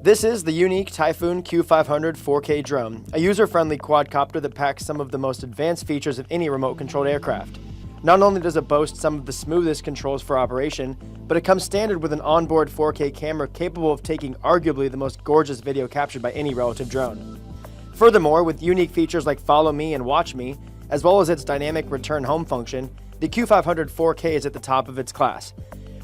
This is the Yuneec Typhoon Q500 4K drone, a user-friendly quadcopter that packs some of the most advanced features of any remote-controlled aircraft. Not only does it boast some of the smoothest controls for operation, but it comes standard with an onboard 4K camera capable of taking arguably the most gorgeous video captured by any relative drone. Furthermore, with unique features like Follow Me and Watch Me, as well as its dynamic return home function, the Q500 4K is at the top of its class.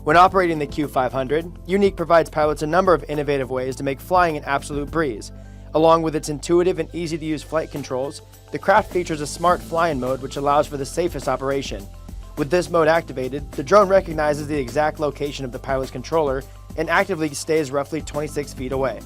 When operating the Q500, Yuneec provides pilots a number of innovative ways to make flying an absolute breeze. Along with its intuitive and easy-to-use flight controls, the craft features a smart flying mode which allows for the safest operation. With this mode activated, the drone recognizes the exact location of the pilot's controller and actively stays roughly 26 feet away.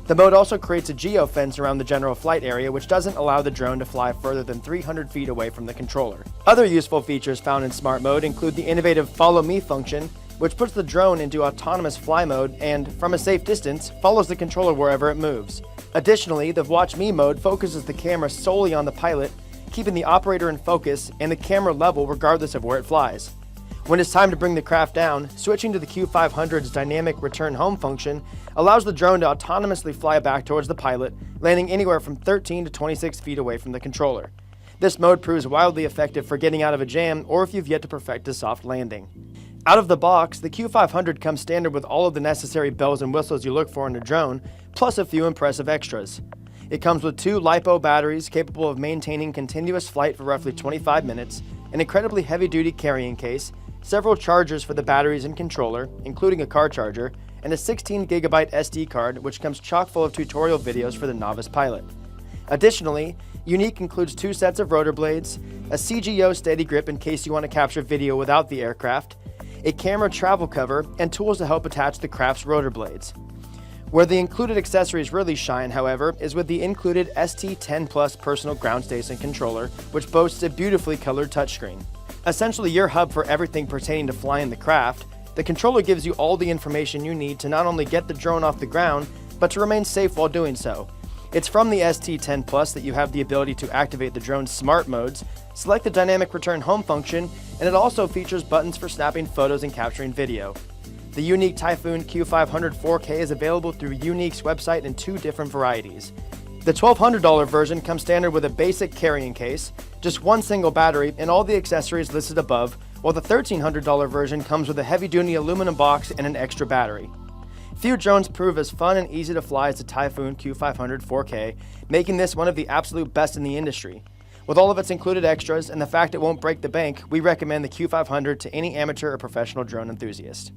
The mode also creates a geofence around the general flight area, which doesn't allow the drone to fly further than 300 feet away from the controller. Other useful features found in Smart Mode include the innovative Follow Me function, which puts the drone into autonomous fly mode and, from a safe distance, follows the controller wherever it moves. Additionally, the Watch Me mode focuses the camera solely on the pilot, keeping the operator in focus and the camera level regardless of where it flies. When it's time to bring the craft down, switching to the Q500's dynamic return home function allows the drone to autonomously fly back towards the pilot, landing anywhere from 13 to 26 feet away from the controller. This mode proves wildly effective for getting out of a jam or if you've yet to perfect a soft landing. Out of the box, the Q500 comes standard with all of the necessary bells and whistles you look for in a drone, plus a few impressive extras. It comes with 2 LiPo batteries capable of maintaining continuous flight for roughly 25 minutes, an incredibly heavy-duty carrying case, several chargers for the batteries and controller, including a car charger, and a 16GB SD card which comes chock full of tutorial videos for the novice pilot. Additionally, Yuneec includes 2 sets of rotor blades, a CGO SteadyGrip in case you want to capture video without the aircraft, a camera travel cover, and tools to help attach the craft's rotor blades. Where the included accessories really shine, however, is with the included ST10 Plus personal ground station controller, which boasts a beautifully colored touchscreen. Essentially your hub for everything pertaining to flying the craft, the controller gives you all the information you need to not only get the drone off the ground, but to remain safe while doing so. It's from the ST10 Plus that you have the ability to activate the drone's smart modes, select the dynamic return home function, and it also features buttons for snapping photos and capturing video. The Yuneec Typhoon Q500 4K is available through Yuneec's website in 2 different varieties. The $1,200 version comes standard with a basic carrying case, just 1 single battery, and all the accessories listed above, while the $1,300 version comes with a heavy-duty aluminum box and an extra battery. Few drones prove as fun and easy to fly as the Typhoon Q500 4K, making this one of the absolute best in the industry. With all of its included extras and the fact it won't break the bank, we recommend the Q500 to any amateur or professional drone enthusiast.